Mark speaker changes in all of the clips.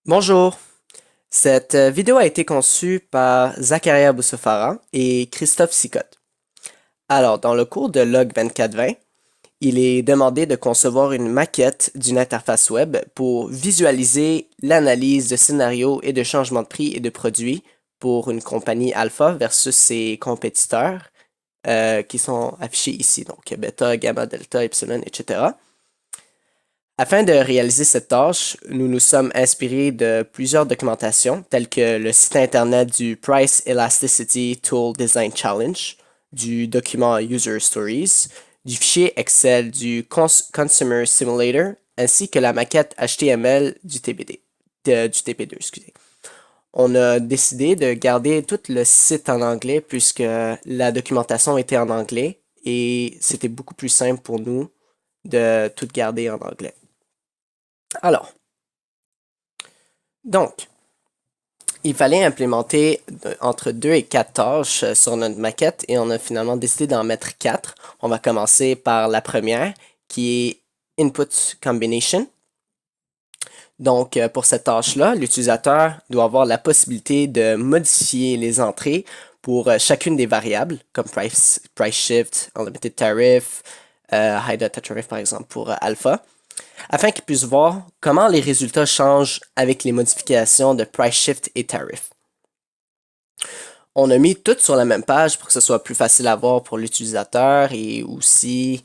Speaker 1: Bonjour, cette vidéo a été conçue par Zakaria Boussefara et Christophe Sicotte. Alors, dans le cours de Log 2420, il est demandé de concevoir une maquette d'une interface web pour visualiser l'analyse de scénarios et de changements de prix et de produits pour une compagnie alpha versus ses compétiteurs qui sont affichés ici, donc bêta, gamma, delta, epsilon, etc. Afin de réaliser cette tâche, nous nous sommes inspirés de plusieurs documentations, telles que le site internet du Price Elasticity Tool Design Challenge, du document User Stories, du fichier Excel du Consumer Simulator, ainsi que la maquette HTML du TPD, du TP2, excusez. On a décidé de garder tout le site en anglais puisque la documentation était en anglais et c'était beaucoup plus simple pour nous de tout garder en anglais. Alors, donc, il fallait implémenter entre 2 et 4 tâches sur notre maquette et on a finalement décidé d'en mettre 4. On va commencer par la première qui est Input Combination. Donc, pour cette tâche-là, l'utilisateur doit avoir la possibilité de modifier les entrées pour chacune des variables, comme price shift, unlimited tariff, high data tariff par exemple pour alpha, afin qu'il puisse voir comment les résultats changent avec les modifications de price shift et tariff. On a mis tout sur la même page pour que ce soit plus facile à voir pour l'utilisateur et aussi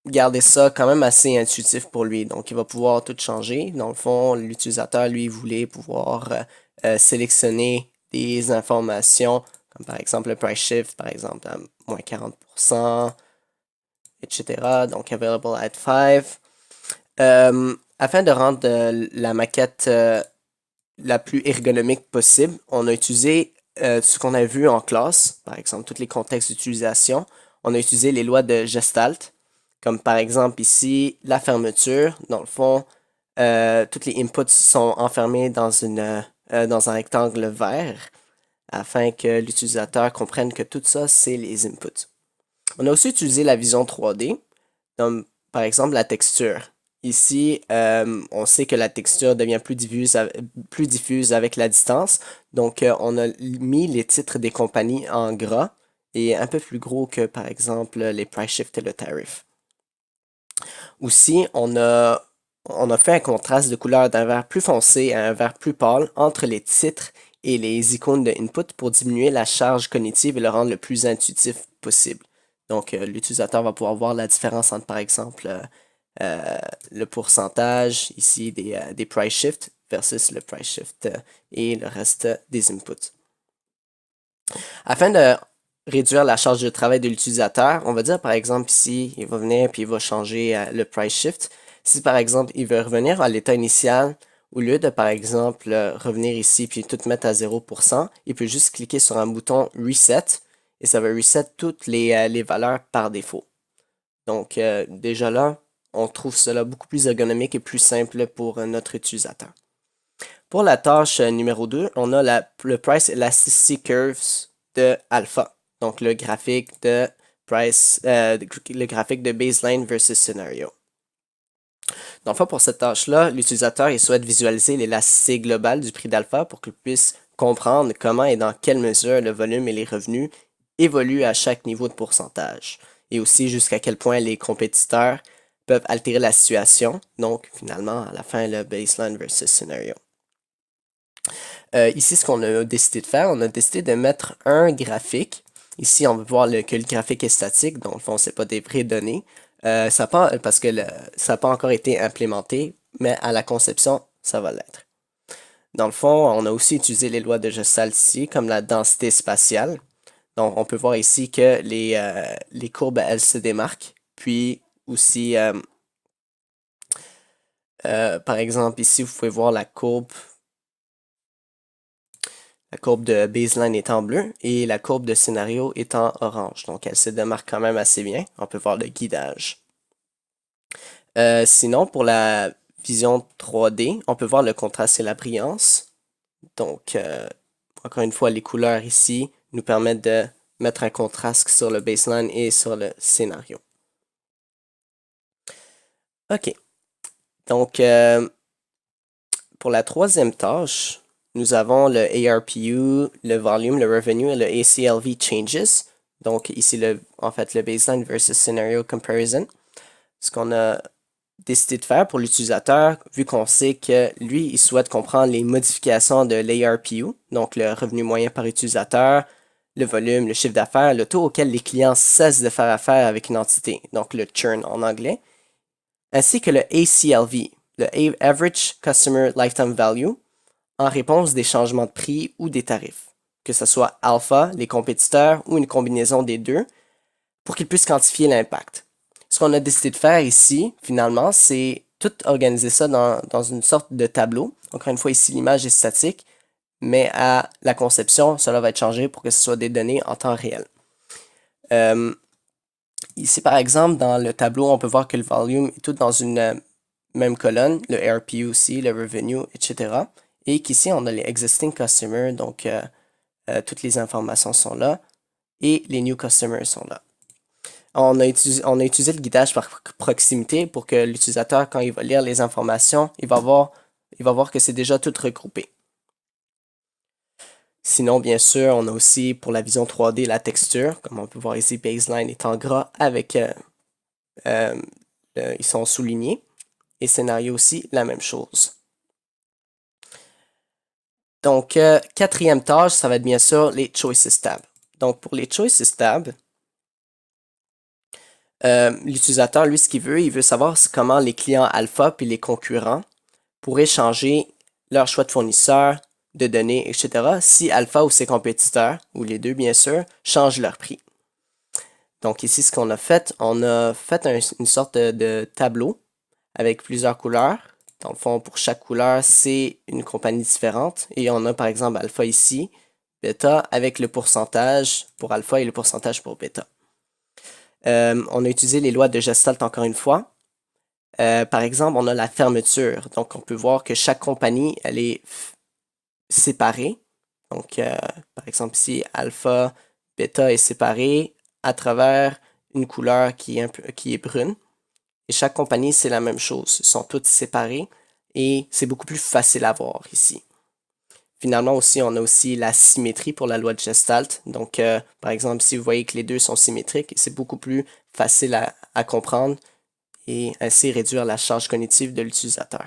Speaker 1: garder ça quand même assez intuitif pour lui. Donc, il va pouvoir tout changer. Dans le fond, l'utilisateur, lui, voulait pouvoir sélectionner des informations, comme par exemple le price shift, par exemple, à moins 40%, etc. Donc, available at 5. Afin de rendre la maquette la plus ergonomique possible, on a utilisé ce qu'on a vu en classe, par exemple, tous les contextes d'utilisation. On a utilisé les lois de Gestalt, comme par exemple ici, la fermeture. Dans le fond, tous les inputs sont enfermés dans un rectangle vert afin que l'utilisateur comprenne que tout ça, c'est les inputs. On a aussi utilisé la vision 3D, comme par exemple la texture. Ici, on sait que la texture devient plus diffuse avec la distance. Donc, on a mis les titres des compagnies en gras et un peu plus gros que, par exemple, les price shift et le tariff. Aussi, on a fait un contraste de couleur d'un vert plus foncé à un vert plus pâle entre les titres et les icônes de input pour diminuer la charge cognitive et le rendre le plus intuitif possible. Donc, l'utilisateur va pouvoir voir la différence entre, par exemple, le pourcentage ici des price shifts versus le price shift et le reste des inputs. Afin de réduire la charge de travail de l'utilisateur, on va dire par exemple ici, il va venir puis il va changer le price shift. Si par exemple il veut revenir à l'état initial, au lieu de par exemple revenir ici puis tout mettre à 0%, il peut juste cliquer sur un bouton Reset et ça va reset toutes les valeurs par défaut. Donc déjà là, on trouve cela beaucoup plus ergonomique et plus simple pour notre utilisateur. Pour la tâche numéro 2, on a le Price Elasticity Curves de alpha. Donc le graphique de le graphique de baseline versus scenario. Donc, pour cette tâche-là, l'utilisateur il souhaite visualiser l'élasticité globale du prix d'alpha pour qu'il puisse comprendre comment et dans quelle mesure le volume et les revenus évoluent à chaque niveau de pourcentage. Et aussi jusqu'à quel point les compétiteurs peuvent altérer la situation. Donc, finalement, à la fin, le baseline versus scenario. Ici, ce qu'on a décidé de faire, on a décidé de mettre un graphique. Ici, on veut voir que le graphique est statique, donc, au fond, ce n'est pas des vraies données. Parce que ça n'a pas encore été implémenté, mais à la conception, ça va l'être. Dans le fond, on a aussi utilisé les lois de Gestalt ici, comme la densité spatiale. Donc, on peut voir ici que les courbes, elles se démarquent. Puis aussi, par exemple, ici, vous pouvez voir la courbe de baseline est en bleu et la courbe de scénario est en orange. Donc, elle se démarque quand même assez bien. On peut voir le guidage. Sinon, pour la vision 3D, on peut voir le contraste et la brillance. Donc, encore une fois, les couleurs ici nous permettent de mettre un contraste sur le baseline et sur le scénario. OK. Donc, pour la troisième tâche, nous avons le ARPU, le volume, le revenue et le ACLV changes. Donc ici, en fait, le baseline versus scenario comparison. Ce qu'on a décidé de faire pour l'utilisateur, vu qu'on sait que lui, il souhaite comprendre les modifications de l'ARPU, donc le revenu moyen par utilisateur, le volume, le chiffre d'affaires, le taux auquel les clients cessent de faire affaire avec une entité, donc le churn en anglais, ainsi que le ACLV, le Average Customer Lifetime Value, en réponse des changements de prix ou des tarifs, que ce soit alpha, les compétiteurs ou une combinaison des deux, pour qu'ils puissent quantifier l'impact. Ce qu'on a décidé de faire ici, finalement, c'est tout organiser ça dans une sorte de tableau. Encore une fois, ici, l'image est statique, mais à la conception, cela va être changé pour que ce soit des données en temps réel. Ici, par exemple, dans le tableau, on peut voir que le volume est tout dans une même colonne, le ARPU aussi, le revenue, etc. Et qu'ici, on a les existing customers, donc toutes les informations sont là, et les new customers sont là. On a utilisé le guidage par proximité pour que l'utilisateur, quand il va lire les informations, il va voir que c'est déjà tout regroupé. Sinon, bien sûr, on a aussi pour la vision 3D la texture. Comme on peut voir ici, baseline est en gras avec ils sont soulignés. Et scénario aussi, la même chose. Donc, quatrième tâche, ça va être bien sûr les Choices tab. Donc, pour les Choices tab, l'utilisateur, lui, ce qu'il veut, il veut savoir comment les clients alpha puis les concurrents pourraient changer leur choix de fournisseur, de données, etc. si alpha ou ses compétiteurs, ou les deux bien sûr, changent leur prix. Donc ici, ce qu'on a fait, on a fait une sorte de tableau avec plusieurs couleurs. Dans le fond, pour chaque couleur, c'est une compagnie différente. Et on a par exemple alpha ici, bêta avec le pourcentage pour alpha et le pourcentage pour bêta. On a utilisé les lois de Gestalt encore une fois. Par exemple, on a la fermeture. Donc, on peut voir que chaque compagnie, elle est séparée. Donc, par exemple ici, alpha, bêta est séparé à travers une couleur qui est brune. Et chaque compagnie, c'est la même chose. Ils sont toutes séparées et c'est beaucoup plus facile à voir ici. Finalement aussi, on a aussi la symétrie pour la loi de Gestalt. Donc, par exemple, si vous voyez que les deux sont symétriques, c'est beaucoup plus facile à comprendre et ainsi réduire la charge cognitive de l'utilisateur.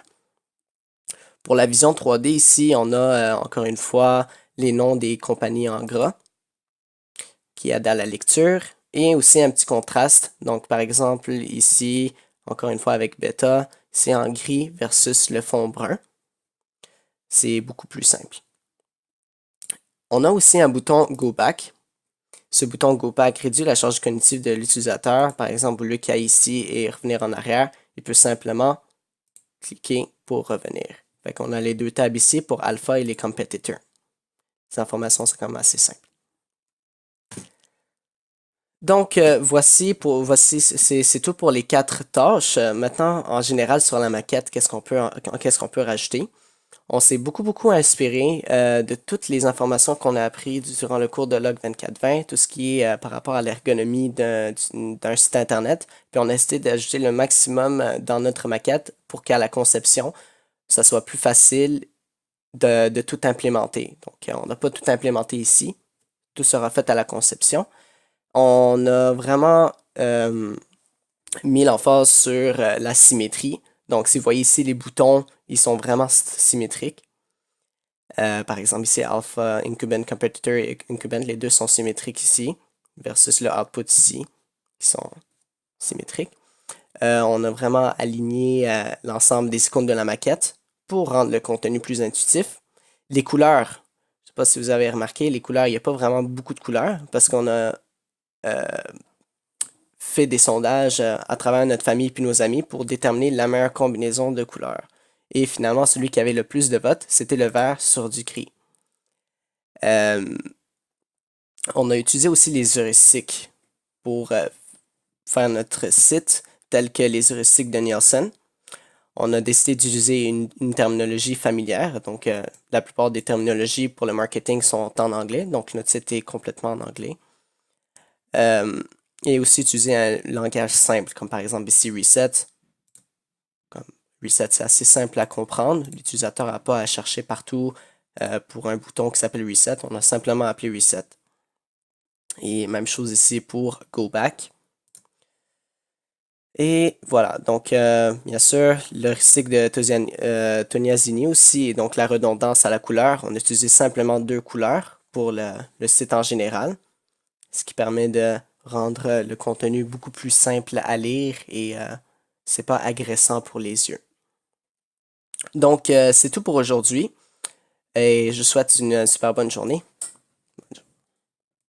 Speaker 1: Pour la vision 3D, ici, on a encore une fois les noms des compagnies en gras qui aident à la lecture et aussi un petit contraste. Donc, par exemple, ici, encore une fois avec bêta, c'est en gris versus le fond brun. C'est beaucoup plus simple. On a aussi un bouton Go Back. Ce bouton Go Back réduit la charge cognitive de l'utilisateur. Par exemple, au lieu qu'il y ait ici et revenir en arrière, il peut simplement cliquer pour revenir. Fait qu'on a les deux tabs ici pour Alpha et les competitors. Les informations sont quand même assez simples. Donc, voici c'est tout pour les 4 tâches. Maintenant, en général, sur la maquette, qu'est-ce qu'on peut rajouter? On s'est beaucoup inspiré de toutes les informations qu'on a apprises durant le cours de Log 2420, tout ce qui est par rapport à l'ergonomie d'un site Internet. Puis on a essayé d'ajouter le maximum dans notre maquette pour qu'à la conception, ça soit plus facile de tout implémenter. Donc, on n'a pas tout implémenté ici. Tout sera fait à la conception. On a vraiment mis l'emphase sur la symétrie. Donc, si vous voyez ici, les boutons, ils sont vraiment symétriques. Par exemple, ici, Alpha, Incumbent, Competitor et Incumbent, les deux sont symétriques ici, versus le output ici, qui sont symétriques. On a vraiment aligné l'ensemble des icônes de la maquette pour rendre le contenu plus intuitif. Les couleurs, je ne sais pas si vous avez remarqué, les couleurs, il n'y a pas vraiment beaucoup de couleurs parce qu'on a fait des sondages à travers notre famille et nos amis pour déterminer la meilleure combinaison de couleurs. Et finalement, celui qui avait le plus de votes, c'était le vert sur du gris. On a utilisé aussi les heuristiques pour faire notre site, tel que les heuristiques de Nielsen. On a décidé d'utiliser une terminologie familière, donc la plupart des terminologies pour le marketing sont en anglais, donc notre site est complètement en anglais. Et aussi utiliser un langage simple, comme par exemple ici Reset, comme reset, c'est assez simple à comprendre. L'utilisateur n'a pas à chercher partout pour un bouton qui s'appelle reset. On a simplement appelé reset. Et même chose ici pour go back. Et voilà, donc bien sûr, le cycle de Tognazini aussi, et donc la redondance à la couleur. On a utilisé simplement deux couleurs pour le site en général, ce qui permet de rendre le contenu beaucoup plus simple à lire et c'est pas agressant pour les yeux. Donc c'est tout pour aujourd'hui et je vous souhaite une super bonne journée.